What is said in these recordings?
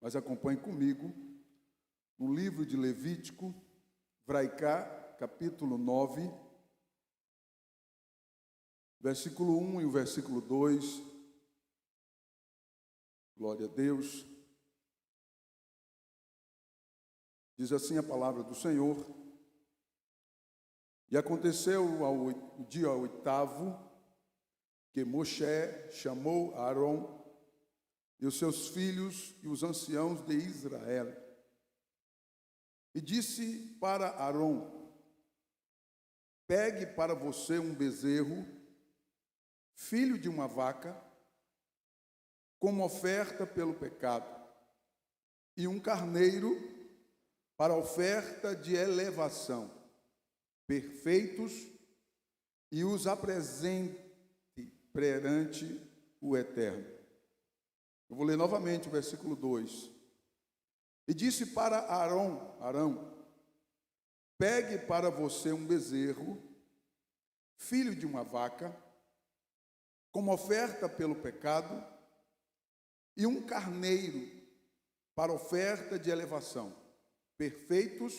mas acompanhe comigo no livro de Levítico, Vraicá, capítulo 9, versículo 1 e o versículo 2. Glória a Deus. Diz assim a palavra do Senhor: E aconteceu ao dia oitavo, que Moshe chamou Arão e os seus filhos e os anciãos de Israel, e disse para Arão: Pegue para você um bezerro, filho de uma vaca, como oferta pelo pecado, e um carneiro para oferta de elevação, perfeitos, e os apresente perante o Eterno. Eu vou ler novamente o versículo 2. E disse para Arão: Pegue para você um bezerro, filho de uma vaca, como oferta pelo pecado, e um carneiro para oferta de elevação, perfeitos,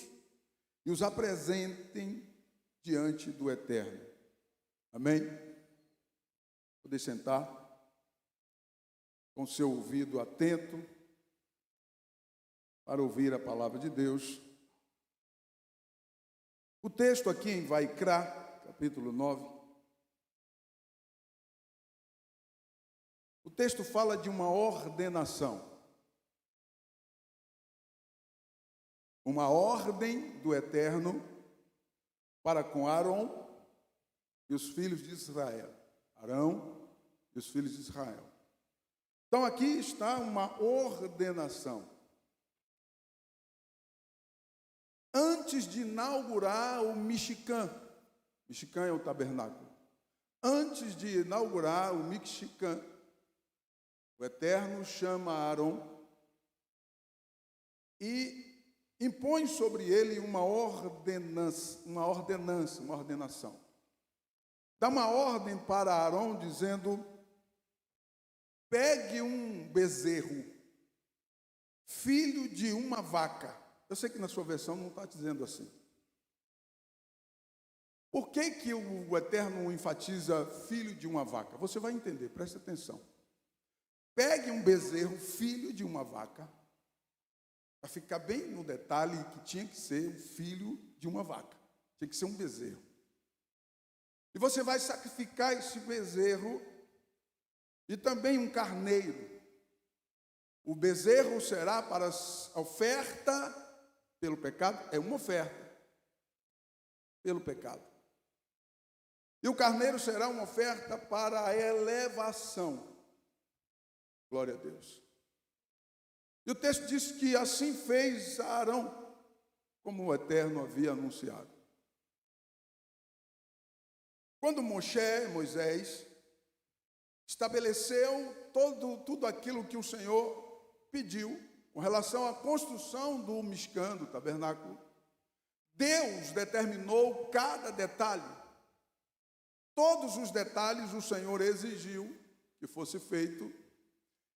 e os apresentem diante do Eterno. Amém? Poder sentar, com seu ouvido atento, para ouvir a palavra de Deus. O texto aqui em Vaikra, capítulo 9, o texto fala de uma ordenação. Uma ordem do Eterno para com Arão e os filhos de Israel. Arão e os filhos de Israel. Então aqui está uma ordenação. Antes de inaugurar o Mishkan é o tabernáculo. Antes de inaugurar o Mishkan, o Eterno chama Arão e impõe sobre ele uma ordenação. Dá uma ordem para Arão dizendo: pegue um bezerro, filho de uma vaca. Eu sei que na sua versão não está dizendo assim. Por que o Eterno enfatiza filho de uma vaca? Você vai entender, preste atenção. Pegue um bezerro, filho de uma vaca, para ficar bem no detalhe que tinha que ser um filho de uma vaca, tinha que ser um bezerro. E você vai sacrificar esse bezerro e também um carneiro. O bezerro será para a oferta pelo pecado, é uma oferta pelo pecado. E o carneiro será uma oferta para a elevação. Glória a Deus. E o texto diz que assim fez Arão, como o Eterno havia anunciado. Quando Moisés, estabeleceu tudo aquilo que o Senhor pediu com relação à construção do Mishkan, do tabernáculo, Deus determinou cada detalhe. Todos os detalhes o Senhor exigiu que fosse feito,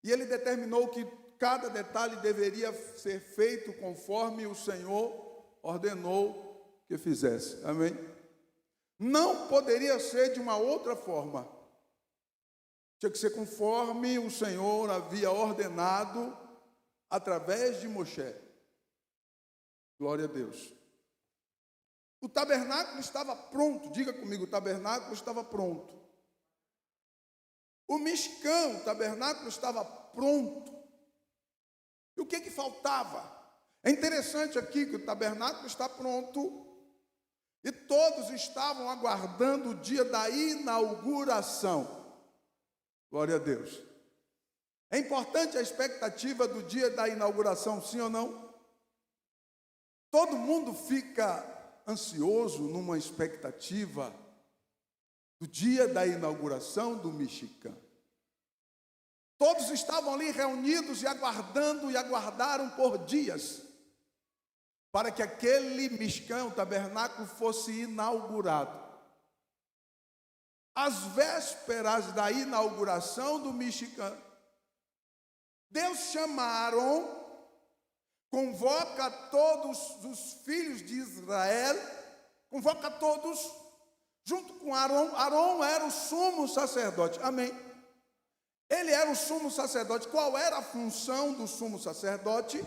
e Ele determinou que cada detalhe deveria ser feito conforme o Senhor ordenou que fizesse. Amém? Não poderia ser de uma outra forma. Tinha que ser conforme o Senhor havia ordenado através de Moshe. Glória a Deus. O tabernáculo estava pronto. Diga comigo, o tabernáculo estava pronto. O Mishkan, o tabernáculo estava pronto. E o que faltava? É interessante aqui que o tabernáculo está pronto e todos estavam aguardando o dia da inauguração. Glória a Deus. É importante a expectativa do dia da inauguração, sim ou não? Todo mundo fica ansioso numa expectativa do dia da inauguração do Mishkan. Todos estavam ali reunidos e aguardando, e aguardaram por dias para que aquele Mishkan, o tabernáculo, fosse inaugurado. Às vésperas da inauguração do Mishkan, Deus chama Arão convoca todos os filhos de Israel, convoca todos, junto com Arão. Arão era o sumo sacerdote, amém? Ele era o sumo sacerdote. Qual era a função do sumo sacerdote?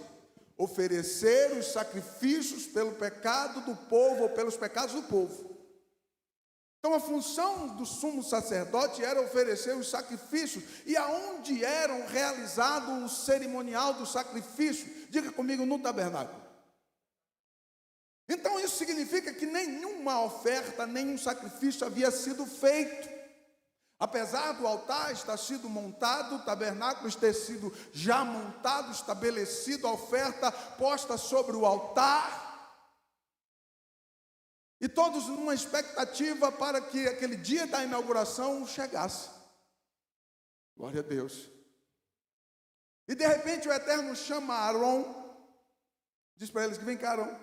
Oferecer os sacrifícios pelo pecado do povo, ou pelos pecados do povo. Então a função do sumo sacerdote era oferecer os sacrifícios. E aonde eram realizados o cerimonial do sacrifício? Diga comigo, no tabernáculo. Então isso significa que nenhuma oferta, nenhum sacrifício havia sido feito. Apesar do altar estar sido montado, o tabernáculo ter sido já montado, estabelecido, a oferta posta sobre o altar, e todos numa expectativa para que aquele dia da inauguração chegasse. Glória a Deus. E de repente o Eterno chama Arão, diz para eles que vem cá, Arão,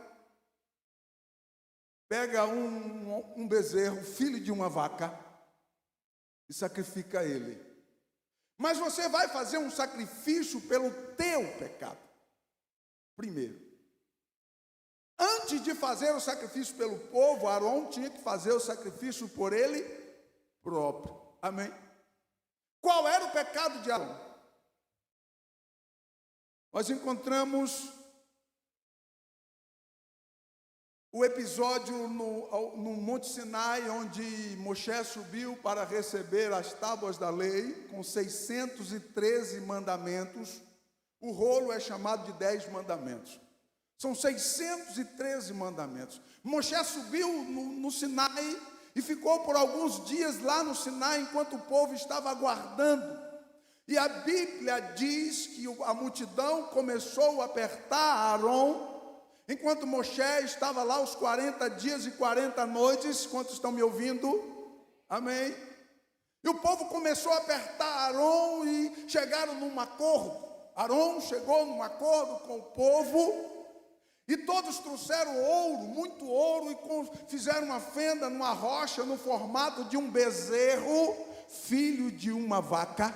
pega um bezerro, filho de uma vaca, e sacrifica ele. Mas você vai fazer um sacrifício pelo teu pecado. Primeiro. Antes de fazer o sacrifício pelo povo, Arão tinha que fazer o sacrifício por ele próprio. Amém? Qual era o pecado de Arão? Nós encontramos o episódio no Monte Sinai, onde Moisés subiu para receber as tábuas da lei, com 613 mandamentos. O rolo é chamado de 10 mandamentos. São 613 mandamentos. Moisés subiu no Sinai e ficou por alguns dias lá no Sinai, enquanto o povo estava aguardando. E a Bíblia diz que a multidão começou a apertar Arão, enquanto Moisés estava lá os 40 dias e 40 noites. Quantos estão me ouvindo? Amém? E o povo começou a apertar Arão e chegaram num acordo. Arão chegou num acordo com o povo, e todos trouxeram ouro, muito ouro, e fizeram uma fenda numa rocha no formato de um bezerro, filho de uma vaca,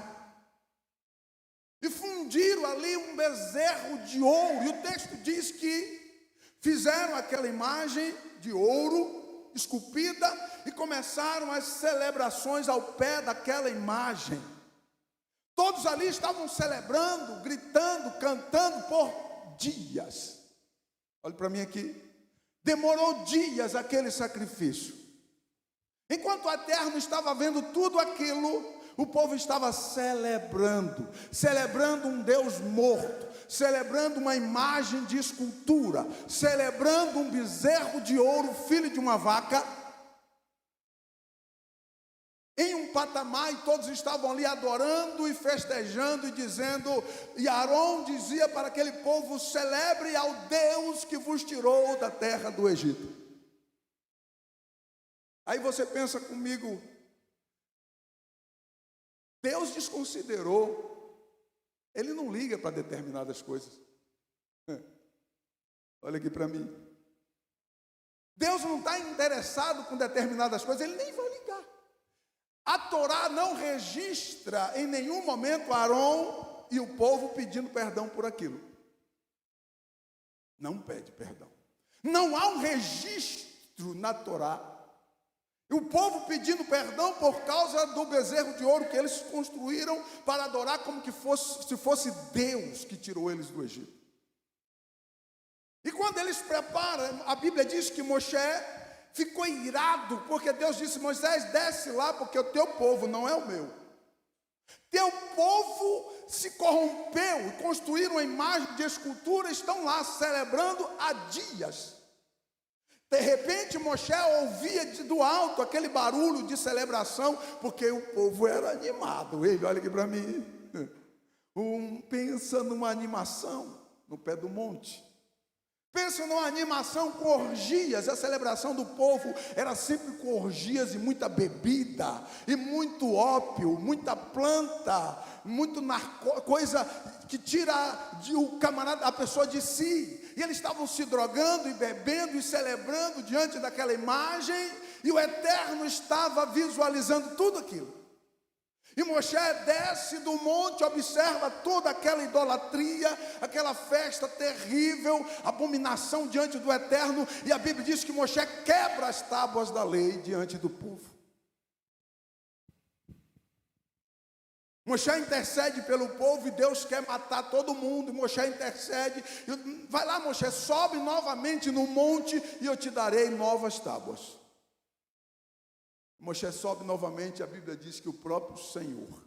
e fundiram ali um bezerro de ouro. E o texto diz que fizeram aquela imagem de ouro esculpida e começaram as celebrações ao pé daquela imagem. Todos ali estavam celebrando, gritando, cantando por dias. Olhe para mim aqui. Demorou dias aquele sacrifício. Enquanto o Eterno estava vendo tudo aquilo, o povo estava celebrando um Deus morto, celebrando uma imagem de escultura, celebrando um bezerro de ouro, filho de uma vaca, em um patamar, e todos estavam ali adorando e festejando e dizendo, e Arão dizia para aquele povo: celebre ao Deus que vos tirou da terra do Egito. Aí você pensa comigo, Deus desconsiderou, Ele não liga para determinadas coisas. Olha aqui para mim. Deus não está interessado com determinadas coisas, Ele nem vai ligar. A Torá não registra em nenhum momento Arão e o povo pedindo perdão por aquilo. Não pede perdão. Não há um registro na Torá. E o povo pedindo perdão por causa do bezerro de ouro que eles construíram para adorar como que se fosse Deus que tirou eles do Egito. E quando eles preparam, a Bíblia diz que Moisés ficou irado, porque Deus disse: Moisés, desce lá, porque o teu povo não é o meu. Teu povo se corrompeu e construíram uma imagem de escultura, estão lá celebrando há dias. De repente Moisés ouvia do alto aquele barulho de celebração, porque o povo era animado. Ele, olha aqui para mim, pensa numa animação no pé do monte. Pensa numa animação com orgias. A celebração do povo era sempre com orgias e muita bebida, e muito ópio, muita planta, muito coisa que tira o camarada, a pessoa de si. E eles estavam se drogando e bebendo e celebrando diante daquela imagem, e o Eterno estava visualizando tudo aquilo. E Moisés desce do monte, observa toda aquela idolatria, aquela festa terrível, abominação diante do Eterno, e a Bíblia diz que Moisés quebra as tábuas da lei diante do povo. Moisés intercede pelo povo e Deus quer matar todo mundo, e Moisés intercede, vai lá Moisés, sobe novamente no monte e eu te darei novas tábuas. Moisés sobe novamente, a Bíblia diz que o próprio Senhor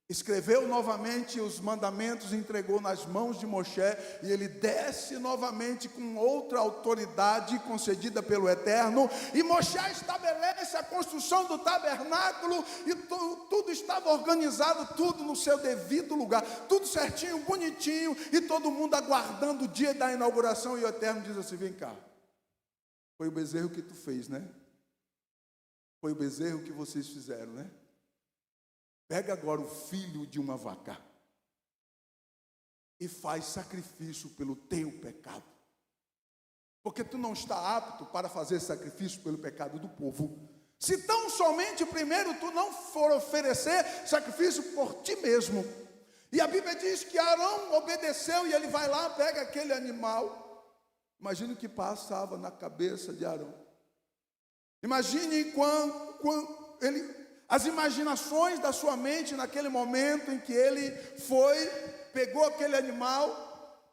escreveu novamente os mandamentos, entregou nas mãos de Moisés, e ele desce novamente com outra autoridade concedida pelo Eterno, e Moisés estabelece a construção do tabernáculo, e tudo estava organizado, tudo no seu devido lugar, tudo certinho, bonitinho, e todo mundo aguardando o dia da inauguração, e o Eterno diz assim: vem cá, foi o bezerro que tu fez, né? Foi o bezerro que vocês fizeram, né? Pega agora o filho de uma vaca e faz sacrifício pelo teu pecado. Porque tu não está apto para fazer sacrifício pelo pecado do povo. Se tão somente primeiro tu não for oferecer sacrifício por ti mesmo. E a Bíblia diz que Arão obedeceu e ele vai lá, pega aquele animal. Imagine o que passava na cabeça de Arão. Imagine as imaginações da sua mente naquele momento em que ele pegou aquele animal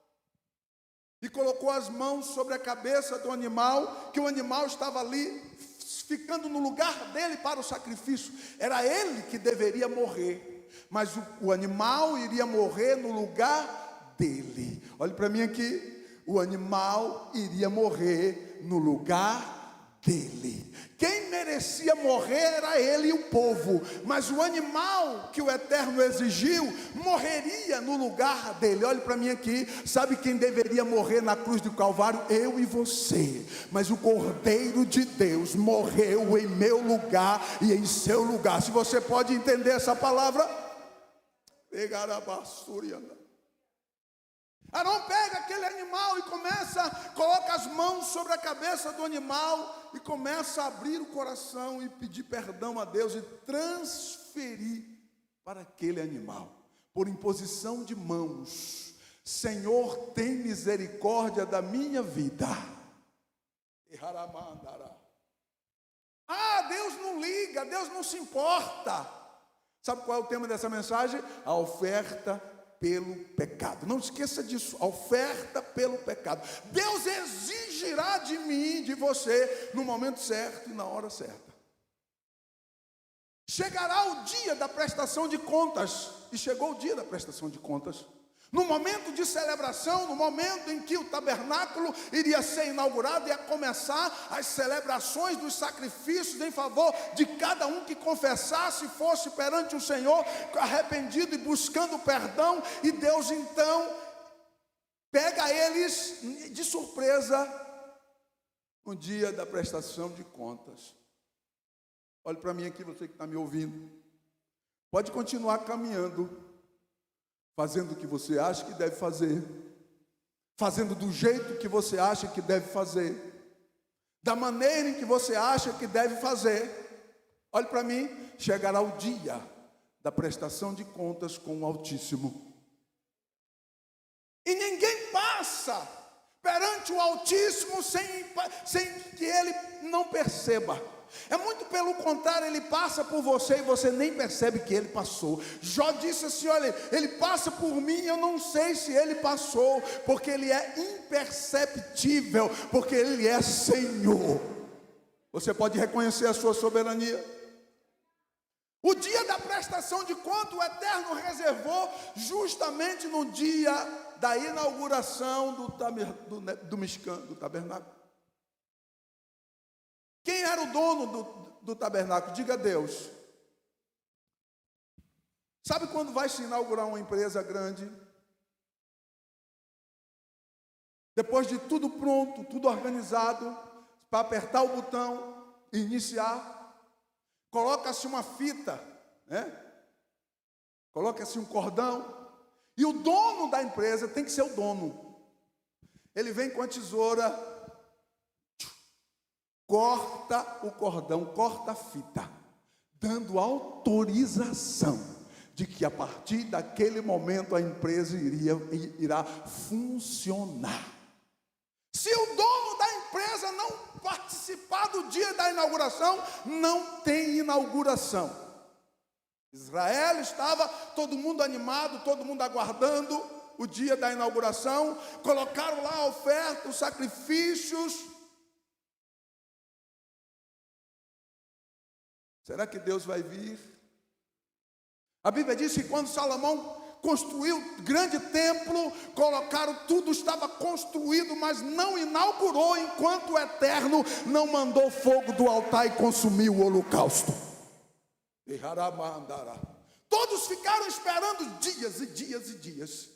e colocou as mãos sobre a cabeça do animal, que o animal estava ali, ficando no lugar dele para o sacrifício. Era ele que deveria morrer, mas o animal iria morrer no lugar dele. Olhe para mim aqui, o animal iria morrer no lugar dele. Quem merecia morrer era ele e o povo, mas o animal que o Eterno exigiu morreria no lugar dele. Olhe para mim aqui, sabe quem deveria morrer na cruz do Calvário? Eu e você, mas o Cordeiro de Deus morreu em meu lugar e em seu lugar. Se você pode entender essa palavra, Arão pega aquele animal e coloca as mãos sobre a cabeça do animal e começa a abrir o coração e pedir perdão a Deus e transferir para aquele animal, por imposição de mãos: Senhor, tem misericórdia da minha vida. Deus não liga, Deus não se importa. Sabe qual é o tema dessa mensagem? A oferta pelo pecado. Não esqueça disso, a oferta pelo pecado. Deus exigirá de mim, de você, no momento certo e na hora certa. Chegará o dia da prestação de contas, e chegou o dia da prestação de contas. No momento de celebração, no momento em que o tabernáculo iria ser inaugurado, ia começar as celebrações dos sacrifícios em favor de cada um que confessasse, fosse perante o Senhor arrependido e buscando perdão, e Deus então pega eles de surpresa no dia da prestação de contas. Olhe para mim aqui, você que está me ouvindo, pode continuar caminhando, fazendo o que você acha que deve fazer, fazendo do jeito que você acha que deve fazer, da maneira em que você acha que deve fazer. Olhe para mim, chegará o dia da prestação de contas com o Altíssimo. E ninguém passa perante o Altíssimo sem que ele não perceba. É muito pelo contrário, ele passa por você e você nem percebe que ele passou. Jó disse assim: olha, ele passa por mim, eu não sei se ele passou, porque ele é imperceptível, porque ele é Senhor. Você pode reconhecer a sua soberania. O dia da prestação de contas, o Eterno reservou justamente no dia da inauguração do Mishkan, do tabernáculo. Quem era o dono do tabernáculo? Diga Deus. Sabe quando vai se inaugurar uma empresa grande? Depois de tudo pronto, tudo organizado, para apertar o botão e iniciar, coloca-se uma fita, né? Coloca-se um cordão, e o dono da empresa tem que ser o dono. Ele vem com a tesoura, corta o cordão, corta a fita, dando autorização de que a partir daquele momento a empresa irá funcionar. Se o dono da empresa não participar do dia da inauguração, não tem inauguração. Israel estava todo mundo animado, todo mundo aguardando o dia da inauguração, colocaram lá a oferta, os sacrifícios. Será que Deus vai vir? A Bíblia diz que quando Salomão construiu grande templo, colocaram tudo, estava construído, mas não inaugurou enquanto o Eterno não mandou fogo do altar e consumiu o holocausto. Todos ficaram esperando dias e dias e dias.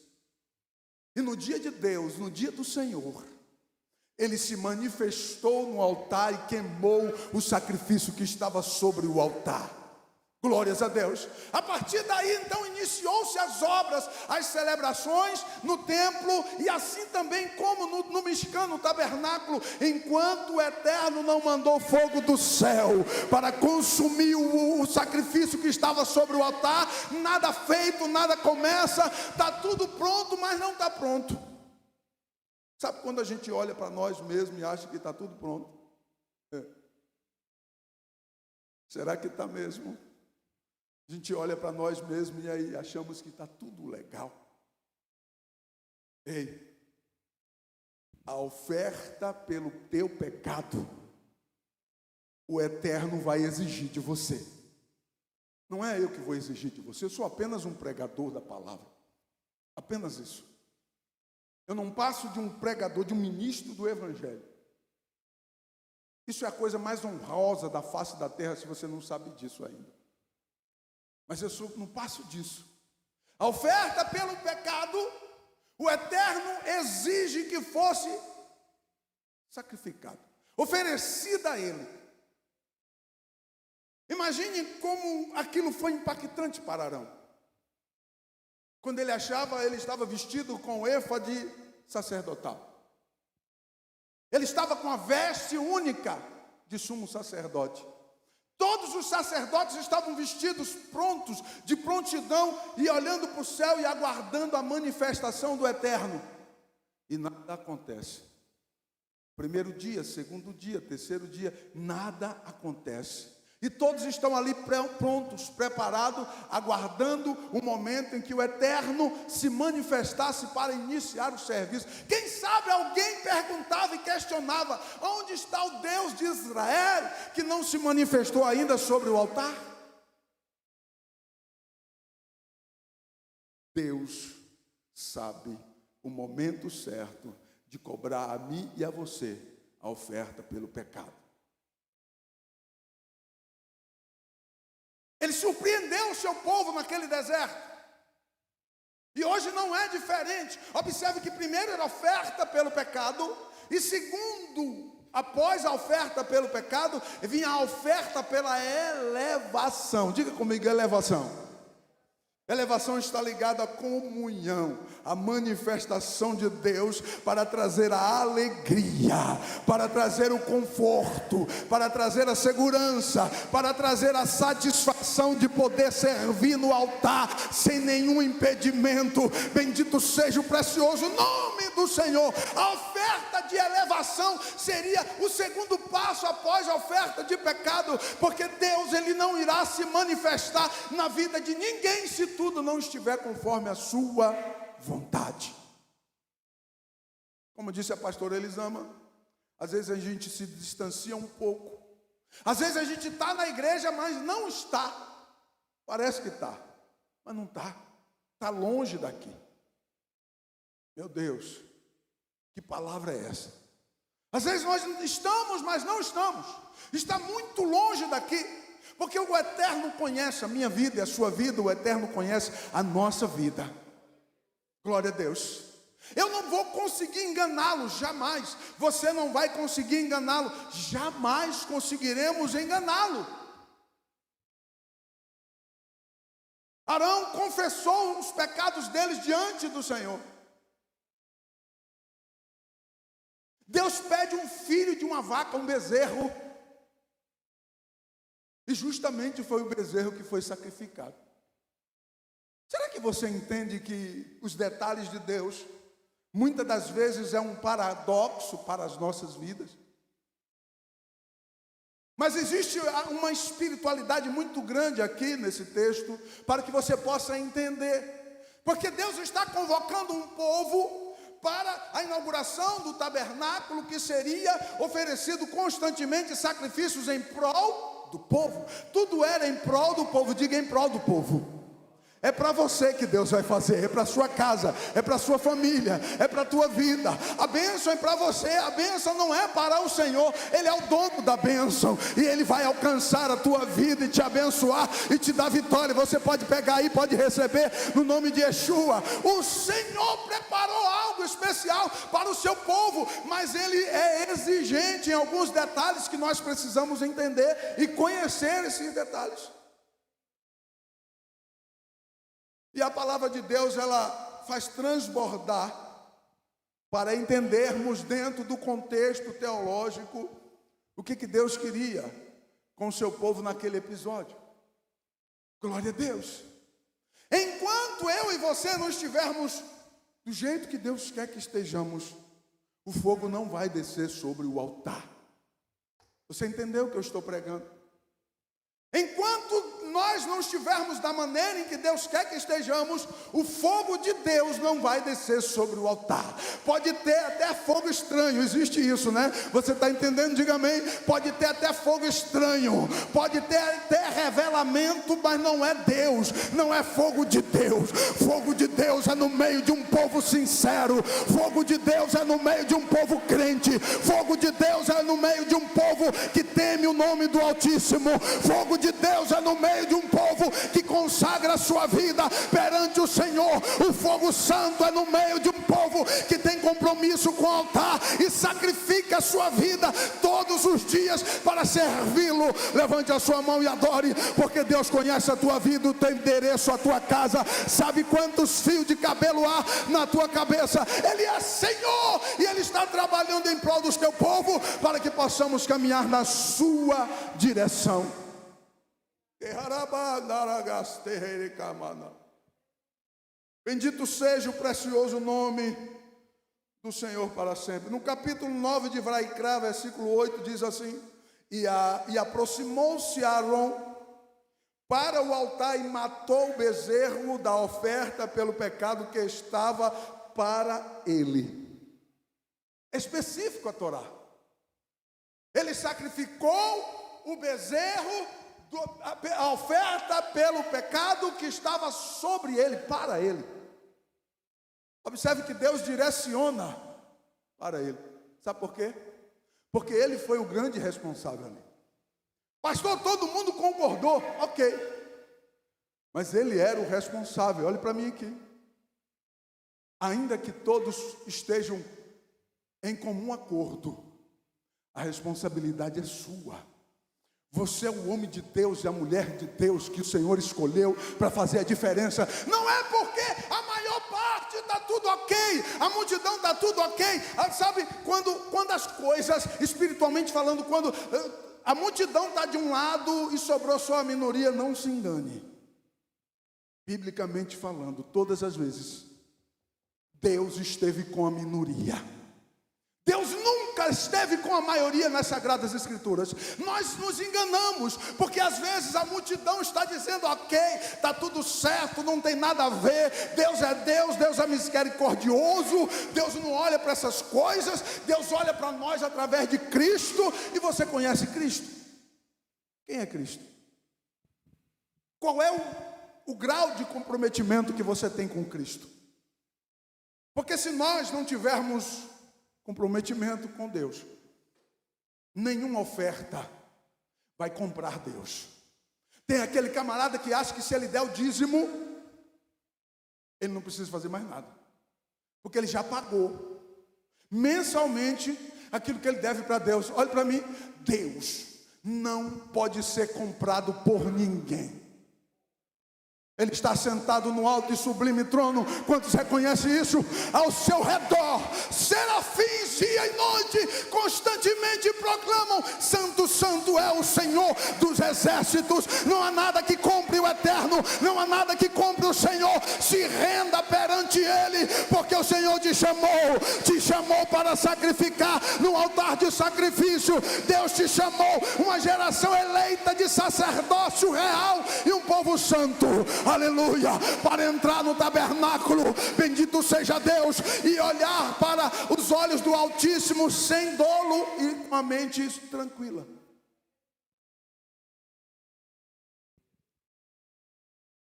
E no dia de Deus, no dia do Senhor, Ele se manifestou no altar e queimou o sacrifício que estava sobre o altar. Glórias a Deus. A partir daí, então, iniciou-se as obras, as celebrações no templo, e assim também como no Mishkan, no tabernáculo, enquanto o Eterno não mandou fogo do céu para consumir o sacrifício que estava sobre o altar, nada feito, nada começa, está tudo pronto, mas não está pronto. Sabe quando a gente olha para nós mesmos e acha que está tudo pronto? Será que está mesmo? A gente olha para nós mesmos e aí achamos que está tudo legal. Ei, a oferta pelo teu pecado, o Eterno vai exigir de você. Não é eu que vou exigir de você, eu sou apenas um pregador da palavra. Apenas isso. Eu não passo de um pregador, de um ministro do Evangelho. Isso é a coisa mais honrosa da face da terra, se você não sabe disso ainda. Mas eu não passo disso. A oferta pelo pecado, o Eterno exige que fosse sacrificado, oferecida a Ele. Imagine como aquilo foi impactante para Arão. Quando ele estava vestido com o éfode sacerdotal. Ele estava com a veste única de sumo sacerdote. Todos os sacerdotes estavam vestidos prontos, de prontidão, e olhando para o céu e aguardando a manifestação do Eterno. E nada acontece. Primeiro dia, segundo dia, terceiro dia, nada acontece. E todos estão ali prontos, preparados, aguardando o momento em que o Eterno se manifestasse para iniciar o serviço. Quem sabe alguém perguntava e questionava: onde está o Deus de Israel que não se manifestou ainda sobre o altar? Deus sabe o momento certo de cobrar a mim e a você a oferta pelo pecado. Ele surpreendeu o seu povo naquele deserto. E hoje não é diferente. Observe que primeiro era oferta pelo pecado, e segundo, após a oferta pelo pecado, vinha a oferta pela elevação. Diga comigo, elevação. Elevação está ligada à comunhão, à manifestação de Deus para trazer a alegria, para trazer o conforto, para trazer a segurança, para trazer a satisfação de poder servir no altar sem nenhum impedimento. Bendito seja o precioso nome do Senhor. A oferta de elevação seria o segundo passo após a oferta de pecado, porque Deus, Ele não irá se manifestar na vida de ninguém se tudo não estiver conforme a sua vontade. Como disse a pastora Elisama, às vezes a gente se distancia um pouco. Às vezes a gente está na igreja, mas não está. Parece que está, mas não está. Está longe daqui. Meu Deus, que palavra é essa? Às vezes nós estamos, mas não estamos. Está muito longe daqui. Porque o Eterno conhece a minha vida e a sua vida, o Eterno conhece a nossa vida. Glória a Deus. Eu não vou conseguir enganá-lo, jamais. Você não vai conseguir enganá-lo, jamais conseguiremos enganá-lo. Arão confessou os pecados deles diante do Senhor. Deus pede um filho de uma vaca, um bezerro. E justamente foi o bezerro que foi sacrificado. Será que você entende que os detalhes de Deus, muitas das vezes, é um paradoxo para as nossas vidas? Mas existe uma espiritualidade muito grande aqui nesse texto, para que você possa entender. Porque Deus está convocando um povo para a inauguração do tabernáculo, que seria oferecido constantemente sacrifícios em prol do povo. Tudo era em prol do povo, diga em prol do povo. É para você que Deus vai fazer, é para a sua casa, é para a sua família, é para a tua vida. A bênção é para você, a bênção não é para o Senhor, Ele é o dono da bênção, e Ele vai alcançar a tua vida e te abençoar e te dar vitória. Você pode pegar aí, pode receber no nome de Yeshua. O Senhor preparou algo especial para o seu povo, mas Ele é exigente em alguns detalhes que nós precisamos entender e conhecer esses detalhes. E a palavra de Deus, ela faz transbordar para entendermos dentro do contexto teológico o que Deus queria com o seu povo naquele episódio. Glória a Deus. Enquanto eu e você não estivermos do jeito que Deus quer que estejamos, o fogo não vai descer sobre o altar. Você entendeu o que eu estou pregando? Enquanto nós não estivermos da maneira em que Deus quer que estejamos, o fogo de Deus não vai descer sobre o altar. Pode ter até fogo estranho, existe isso, né? Você está entendendo? Diga amém. Pode ter até fogo estranho, pode ter até revelamento, mas não é Deus, não é fogo de Deus. Fogo de Deus é no meio de um povo sincero, fogo de Deus é no meio de um povo crente, fogo de Deus é no meio de um povo que teme o nome do Altíssimo, fogo de Deus é no meio de um povo que consagra a sua vida perante o Senhor. O fogo santo é no meio de um povo que tem compromisso com o altar e sacrifica a sua vida todos os dias para servi-lo. Levante a sua mão e adore, porque Deus conhece a tua vida, o teu endereço, a tua casa, sabe quantos fios de cabelo há na tua cabeça. Ele é Senhor e Ele está trabalhando em prol do seu povo para que possamos caminhar na sua direção. Bendito seja o precioso nome do Senhor para sempre. No capítulo 9 de Vaikra, versículo 8, diz assim: E aproximou-se Arão para o altar e matou o bezerro da oferta pelo pecado que estava para ele. Específico a Torá. Ele sacrificou o bezerro, a oferta pelo pecado que estava sobre ele, para ele. Observe que Deus direciona para ele. Sabe por quê? Porque ele foi o grande responsável ali. Pastor, todo mundo concordou, ok. Mas ele era o responsável. Olhe para mim aqui. Ainda que todos estejam em comum acordo, a responsabilidade é sua. Você é o homem de Deus e a mulher de Deus que o Senhor escolheu para fazer a diferença. Não é porque a maior parte está tudo ok, a multidão está tudo ok. Sabe, quando as coisas, espiritualmente falando, quando a multidão está de um lado e sobrou só a minoria, não se engane. Biblicamente falando, todas as vezes, Deus esteve com a minoria. Deus nunca esteve com a maioria nas Sagradas Escrituras. Nós nos enganamos, porque às vezes a multidão está dizendo, ok, está tudo certo, não tem nada a ver, Deus é misericordioso, Deus não olha para essas coisas, Deus olha para nós através de Cristo. E você conhece Cristo? Quem é Cristo? Qual é o grau de comprometimento que você tem com Cristo? Porque se nós não tivermos comprometimento com Deus, nenhuma oferta vai comprar Deus. Tem aquele camarada que acha que se ele der o dízimo, ele não precisa fazer mais nada, porque ele já pagou mensalmente aquilo que ele deve para Deus. Olha para mim, Deus não pode ser comprado por ninguém. Ele está sentado no alto e sublime trono. Quantos reconhecem isso? Ao seu redor, serafins dia e noite constantemente proclamam: Santo, Santo é o Senhor dos exércitos. Não há nada que compre o eterno, não há nada que compre o Senhor. Se renda perante Ele, porque o Senhor te chamou para sacrificar no altar de sacrifício. Deus te chamou, uma geração eleita de sacerdócio real e um povo santo. Aleluia, para entrar no tabernáculo, bendito seja Deus, e olhar para os olhos do Altíssimo sem dolo e com a mente tranquila.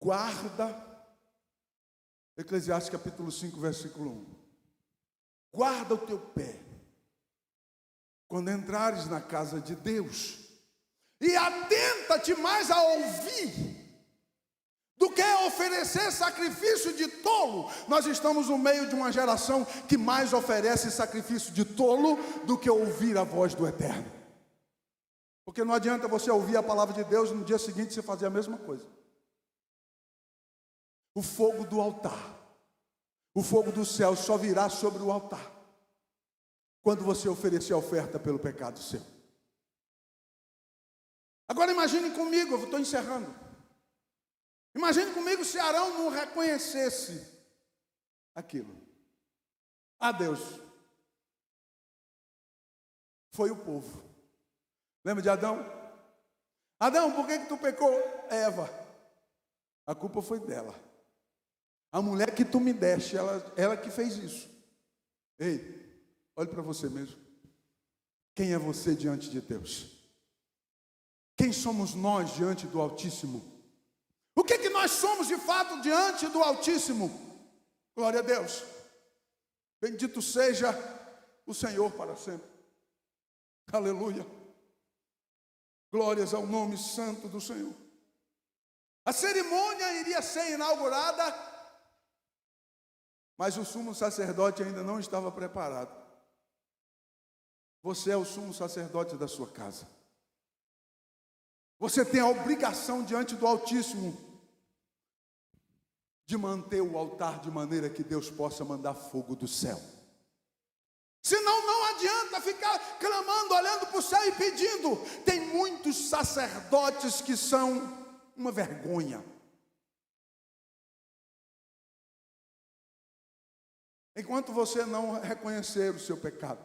Guarda, Eclesiastes capítulo 5, versículo 1. Guarda o teu pé quando entrares na casa de Deus, e atenta-te mais a ouvir do que oferecer sacrifício de tolo. Nós estamos no meio de uma geração que mais oferece sacrifício de tolo do que ouvir a voz do Eterno. Porque não adianta você ouvir a palavra de Deus e no dia seguinte você fazer a mesma coisa. O fogo do altar, o fogo do céu só virá sobre o altar quando você oferecer a oferta pelo pecado seu. Agora imagine comigo, eu estou encerrando. Imagine comigo se Arão não reconhecesse aquilo. Ah, Deus, foi o povo. Lembra de Adão? Adão, por que tu pecou? Eva, a culpa foi dela. A mulher que tu me deste, ela que fez isso. Ei, olhe para você mesmo. Quem é você diante de Deus? Quem somos nós diante do Altíssimo? O que nós somos de fato diante do Altíssimo? Glória a Deus. Bendito seja o Senhor para sempre. Aleluia. Glórias ao nome santo do Senhor. A cerimônia iria ser inaugurada, mas o sumo sacerdote ainda não estava preparado. Você é o sumo sacerdote da sua casa. Você tem a obrigação diante do Altíssimo de manter o altar de maneira que Deus possa mandar fogo do céu. Senão não adianta ficar clamando, olhando para o céu e pedindo. Tem muitos sacerdotes que são uma vergonha. Enquanto você não reconhecer o seu pecado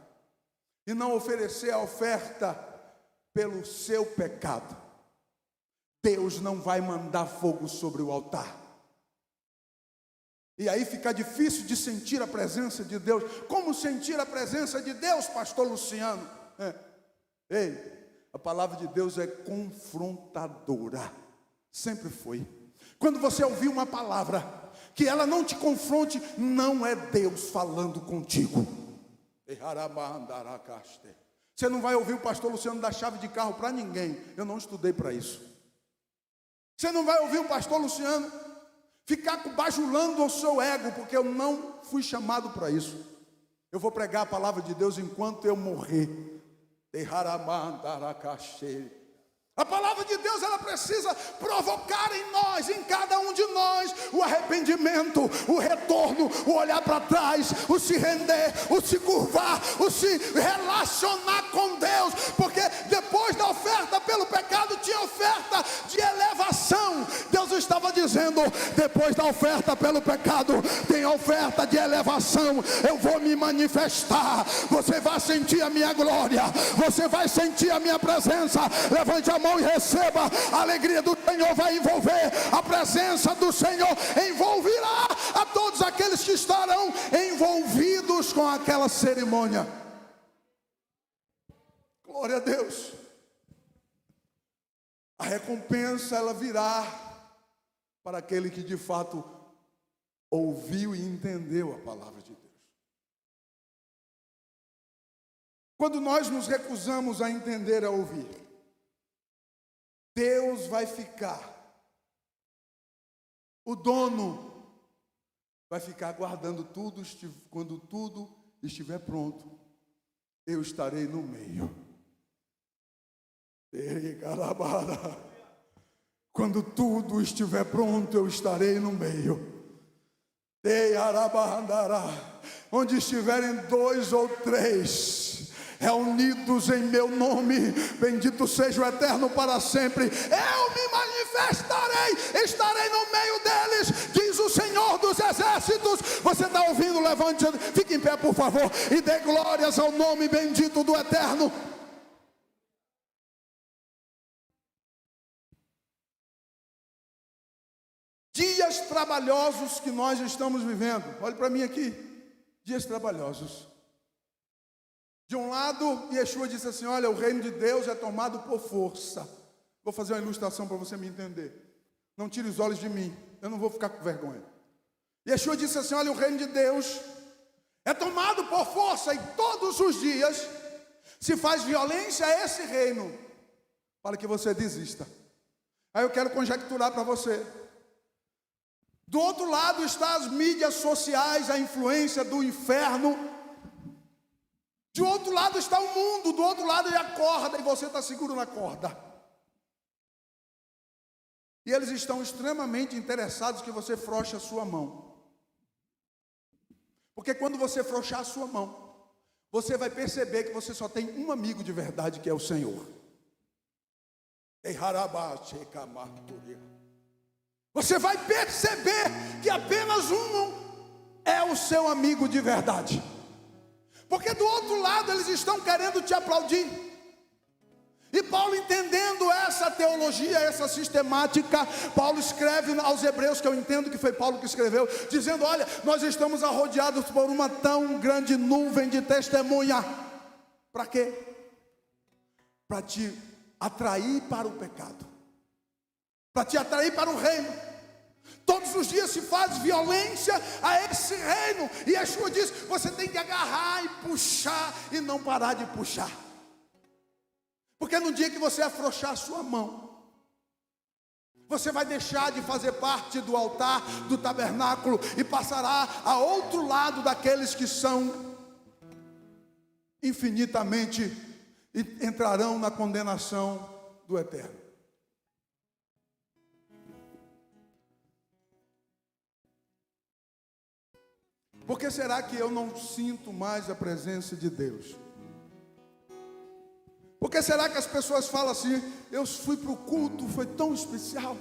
e não oferecer a oferta pelo seu pecado, Deus não vai mandar fogo sobre o altar. E aí fica difícil de sentir a presença de Deus. Como sentir a presença de Deus, pastor Luciano? Ei, a palavra de Deus é confrontadora. Sempre foi. Quando você ouvir uma palavra que ela não te confronte, não é Deus falando contigo. Você não vai ouvir o pastor Luciano dar chave de carro para ninguém. Eu não estudei para isso. Você não vai ouvir o pastor Luciano ficar bajulando o seu ego, porque eu não fui chamado para isso. Eu vou pregar a palavra de Deus enquanto eu morrer. A palavra de Deus, ela precisa provocar em nós, em cada um de nós, o arrependimento, o retorno, o olhar para trás, o se render, o se curvar, o se relacionar com Deus, porque depois da oferta pelo pecado tinha oferta de elevação. Deus estava dizendo: depois da oferta pelo pecado tem oferta de elevação. Eu vou me manifestar, você vai sentir a minha glória, você vai sentir a minha presença. Levante a mão e receba. A alegria do Senhor vai envolver, a presença do Senhor envolverá a todos aqueles que estarão envolvidos com aquela cerimônia. Glória a Deus. A recompensa, ela virá para aquele que de fato ouviu e entendeu a palavra de Deus. Quando nós nos recusamos a entender, a ouvir, Deus vai ficar, o dono vai ficar guardando tudo. Quando tudo estiver pronto, eu estarei no meio. Quando tudo estiver pronto, eu estarei no meio. Onde estiverem 2 ou 3 reunidos em meu nome, bendito seja o Eterno para sempre, eu me manifestarei, estarei no meio deles, diz o Senhor dos Exércitos. Você está ouvindo? Levante, fique em pé por favor, e dê glórias ao nome bendito do Eterno. Dias trabalhosos que nós estamos vivendo. Olhe para mim aqui. Dias trabalhosos. De um lado, Yeshua disse assim: olha, o reino de Deus é tomado por força. Vou fazer uma ilustração para você me entender. Não tire os olhos de mim, eu não vou ficar com vergonha. Yeshua disse assim: olha, o reino de Deus é tomado por força, e todos os dias se faz violência a esse reino, para que você desista. Aí eu quero conjecturar para você. Do outro lado está as mídias sociais, a influência do inferno. De outro lado está o mundo, do outro lado é a corda, e você está seguro na corda. E eles estão extremamente interessados que você frouxe a sua mão. Porque quando você frouxar a sua mão, você vai perceber que você só tem um amigo de verdade, que é o Senhor. Você vai perceber que apenas um é o seu amigo de verdade. Porque do outro lado eles estão querendo te aplaudir. E Paulo, entendendo essa teologia, essa sistemática, Paulo escreve aos Hebreus, que eu entendo que foi Paulo que escreveu, dizendo: olha, nós estamos arrodeados por uma tão grande nuvem de testemunha. Para quê? Para te atrair para o pecado, para te atrair para o reino. Todos os dias se faz violência a esse reino. E Yeshua diz: você tem que agarrar e puxar, e não parar de puxar. Porque no dia que você afrouxar a sua mão, você vai deixar de fazer parte do altar, do tabernáculo, e passará a outro lado daqueles que são infinitamente, e entrarão na condenação do Eterno. Por que será que eu não sinto mais a presença de Deus? Por que será que as pessoas falam assim: eu fui para o culto, foi tão especial,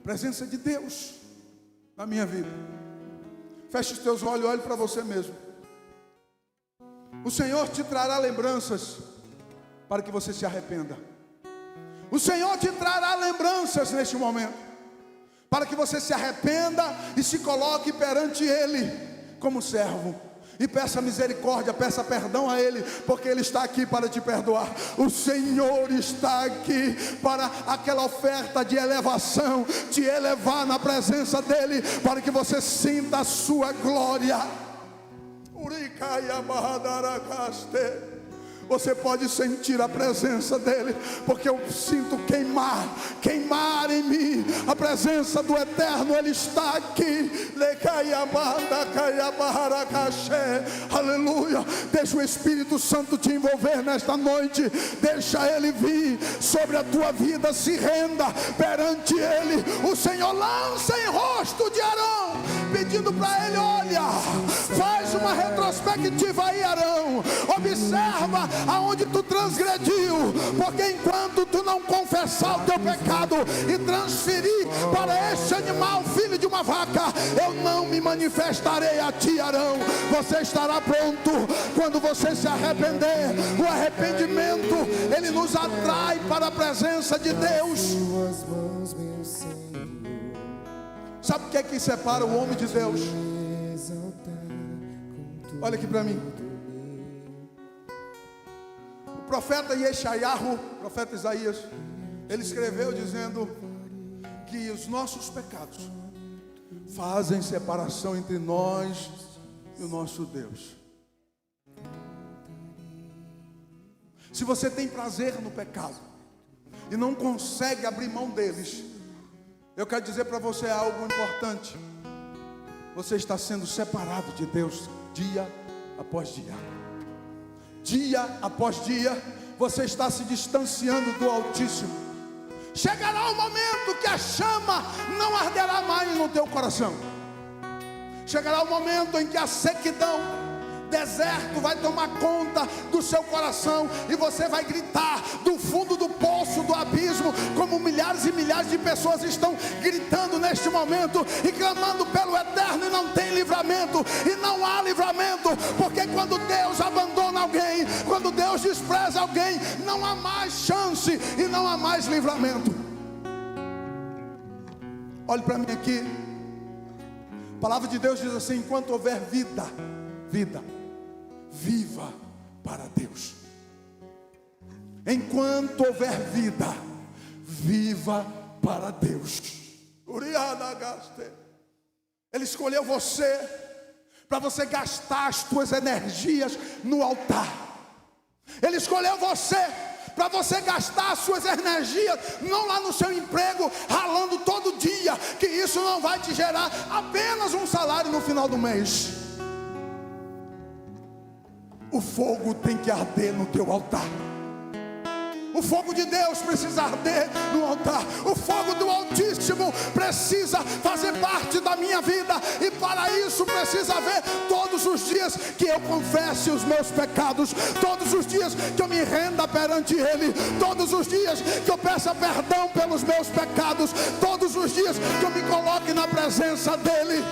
presença de Deus na minha vida? Feche os teus olhos e olhe para você mesmo. O Senhor te trará lembranças para que você se arrependa. O Senhor te trará lembranças neste momento, para que você se arrependa e se coloque perante Ele como servo, e peça misericórdia, peça perdão a Ele, porque Ele está aqui para te perdoar. O Senhor está aqui para aquela oferta de elevação, te elevar na presença dEle, para que você sinta a sua glória. Você pode sentir a presença dEle, porque eu sinto queimar em mim a presença do Eterno. Ele está aqui. Aleluia. Deixa o Espírito Santo te envolver nesta noite. Deixa Ele vir sobre a tua vida. Se renda perante Ele. O Senhor lança em rosto de Arão, pedindo para ele: olha, faz uma retrospectiva aí, Arão. Observa aonde tu transgrediu, porque enquanto tu não confessar o teu pecado e transferir para este animal, filho de uma vaca, eu não me manifestarei a ti, Arão. Você estará pronto quando você se arrepender. O arrependimento, ele nos atrai para a presença de Deus. Sabe o que é que separa o homem de Deus? Olha aqui para mim. O profeta Yeshayahu, profeta Isaías, ele escreveu dizendo que os nossos pecados fazem separação entre nós e o nosso Deus. Se você tem prazer no pecado e não consegue abrir mão deles, eu quero dizer para você algo importante: você está sendo separado de Deus dia após dia. Dia após dia, você está se distanciando do Altíssimo. Chegará o momento que a chama não arderá mais no teu coração. Chegará o momento em que a sequidão, deserto vai tomar conta do seu coração, e você vai gritar do fundo do poço, do abismo, como milhares e milhares de pessoas estão gritando neste momento e clamando pelo eterno, e não tem livramento, e não há livramento, porque quando Deus abandona alguém, quando Deus despreza alguém, não há mais chance e não há mais livramento. Olhe para mim aqui. A palavra de Deus diz assim: enquanto houver vida, viva para Deus. Enquanto houver vida, viva para Deus. Ele escolheu você para você gastar as suas energias no altar. Ele escolheu você para você gastar as suas energias não lá no seu emprego, ralando todo dia, que isso não vai te gerar apenas um salário no final do mês. O fogo tem que arder no teu altar. O fogo de Deus precisa arder no altar. O fogo do Altíssimo precisa fazer parte da minha vida, e para isso precisa haver todos os dias que eu confesse os meus pecados, todos os dias que eu me renda perante Ele, todos os dias que eu peça perdão pelos meus pecados, todos os dias que eu me coloque na presença dEle.